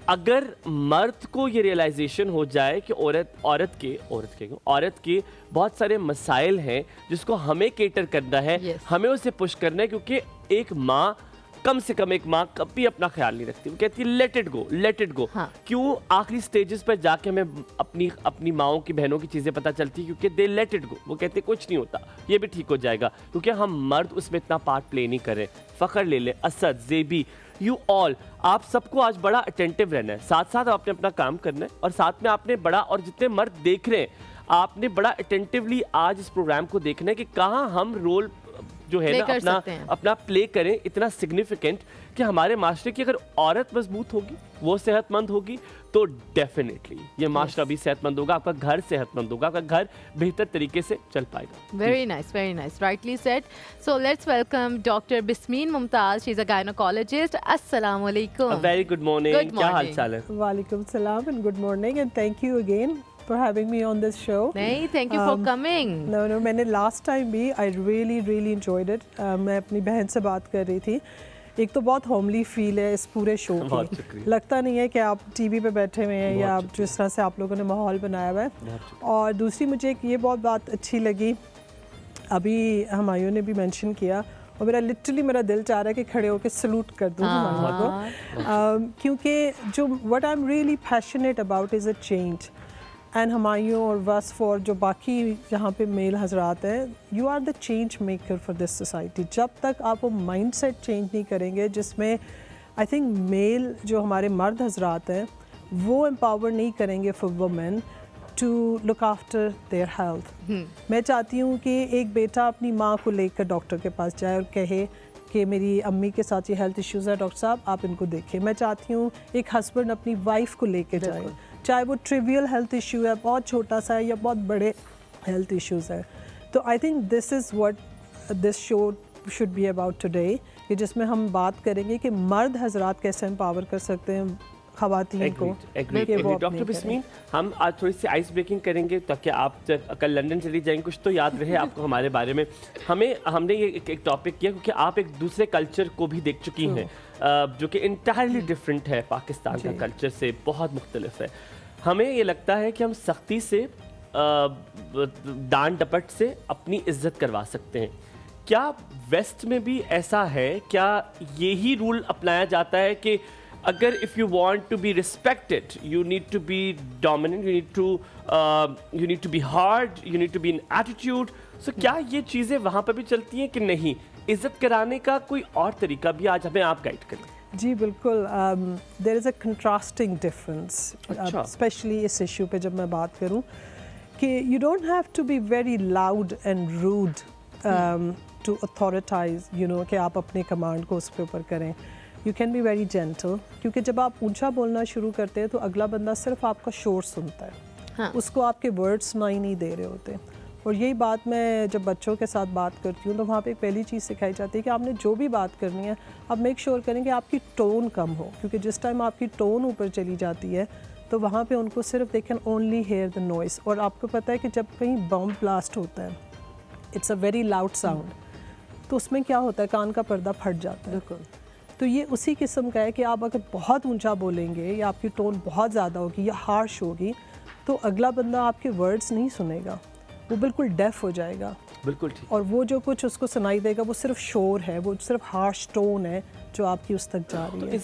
अगर मर्द को ये रियलाइजेशन हो जाए कि औरत के बहुत सारे मसाइल हैं जिसको हमें केटर करना है, Yes. हमें उसे पुश करना है, क्योंकि एक माँ कम से कम एक माँ कभी अपना ख्याल नहीं रखती, वो कहती है लेट इट गो। हाँ. क्यों आखिरी स्टेजेस पर जाके हमें अपनी माओं की बहनों की चीज़ें पता चलती है, क्योंकि दे लेट इट गो, वो कहते हैं कुछ नहीं होता, ये भी ठीक हो जाएगा, क्योंकि हम मर्द उसमें इतना पार्ट प्ले नहीं करें। फ़खर ले लें, असद, ज़ेबी, यू ऑल, आप सबको आज बड़ा अटेंटिव रहना है, साथ साथ आपने अपना काम करना है, और साथ में आपने बड़ा, और जितने मर्द देख रहे हैं आपने बड़ा अटेंटिवली आज इस प्रोग्राम को देखना है कि कहाँ हम रोल जो है ना अपना प्ले करें इतना सिग्निफिकेंट कि हमारे माशरे की अगर औरत मजबूत होगी, वो सेहतमंद होगी, तो डेफिनेटली ये माशरा भी सेहतमंद होगा, आपका घर सेहतमंद होगा, आपका घर बेहतर तरीके से चल पाएगा। Very nice, rightly said. So let's welcome Dr. Bismeen Mumtaz. She's a gynecologist. Assalamu alaikum. A very good morning. क्या हाल चाल है? Walaikum salam and good morning and thank you again for having me on this show. नहीं, thank you for coming. No, मैंने last time भी I really enjoyed it. मैं अपनी बहन से बात कर रही थी। एक तो बहुत होमली फील है इस पूरे शो की, लगता नहीं है कि आप टीवी पे बैठे हुए हैं या आप जिस तरह से आप लोगों ने माहौल बनाया हुआ है। और दूसरी मुझे एक ये बहुत बात अच्छी लगी, अभी हुमायूं ने भी मेंशन किया और मेरा दिल चाह रहा है कि खड़े होकर सलूट कर दूँ हुमायूं को, क्योंकि जो what I am really passionate about is a change. And Humayun और वसफ़ और जो बाकी यहाँ पे मेल हजरात हैं, you are the change maker for this society. जब तक आप वो माइंडसेट चेंज नहीं करेंगे जिसमें आई थिंक मेल जो हमारे मर्द हजरात हैं वो एम्पावर नहीं करेंगे for women to look after their health. मैं चाहती हूँ कि एक बेटा अपनी माँ को लेकर डॉक्टर के पास जाए और कहे कि मेरी अम्मी के साथ ये हेल्थ इश्यूज़ है, डॉक्टर साहब आप इनको देखें। मैं चाहती हूँ एक हस्बैंड अपनी वाइफ को लेके जाए, चाहे वो ट्रिवियल हेल्थ इशू है, बहुत छोटा सा है, या बहुत बड़े हेल्थ इश्यूज़ है। तो I think this is what this show should be about today, कि जिसमें हम बात करेंगे कि मर्द हजरात कैसे एम्पावर कर सकते हैं खवातीन को। डॉक्टर बिस्मीन, हम आज थोड़ी सी आइस ब्रेकिंग करेंगे ताकि आप कल लंदन चली जाएंगे कुछ तो याद रहे आपको हमारे बारे में। हमने ये एक टॉपिक किया क्योंकि आप एक दूसरे कल्चर को भी देख चुकी हैं जो कि इंटायरली डिफरेंट है, पाकिस्तान का कल्चर से बहुत मुख्तलिफ है। हमें ये लगता है कि हम सख्ती से डांट डपट से अपनी इज्जत करवा सकते हैं। क्या वेस्ट में भी ऐसा है? क्या यही रूल अपनाया जाता है कि अगर if you want to be respected you need to be dominant, you need to be hard, you need to be in attitude? So क्या ये चीज़ें वहाँ पर भी चलती हैं कि नहीं? इज्जत कराने का कोई और तरीका भी आज हमें आप गाइड करें। जी बिल्कुल, there is a contrasting difference, specially इस इशू पे जब मैं बात करूं कि you don't have to be very loud and rude to authoritise, you know, कि आप अपने कमांड को उसके ऊपर करें। You can be very gentle, क्योंकि जब आप ऊंचा बोलना शुरू करते हैं तो अगला बंदा सिर्फ आपका शोर सुनता है, उसको आपके वर्ड्स सुनाई नहीं दे रहे होते। और यही बात मैं जब बच्चों के साथ बात करती हूँ तो वहाँ पे एक पहली चीज़ सिखाई जाती है कि आपने जो भी बात करनी है आप मेक श्योर करें कि आपकी टोन कम हो, क्योंकि जिस टाइम आपकी टोन ऊपर चली जाती है तो वहाँ पे उनको सिर्फ they can only hear the noise. और आपको पता है कि जब कहीं बम ब्लास्ट होता है, it's a very loud sound, तो उसमें क्या होता है, कान का पर्दा फट जाता है। तो ये उसी किस्म का है कि आप अगर बहुत ऊंचा बोलेंगे या आपकी टोन बहुत ज़्यादा होगी या हार्श होगी तो अगला बंदा आपके वर्ड्स नहीं सुनेगा, वो बिल्कुल डेफ हो जाएगा। बिल्कुल ठीक। और वो जो कुछ उसको सुनाई देगा वो सिर्फ शोर है, वो सिर्फ हार्श टोन है जो आपकी उस तक जा रही है। इज्जत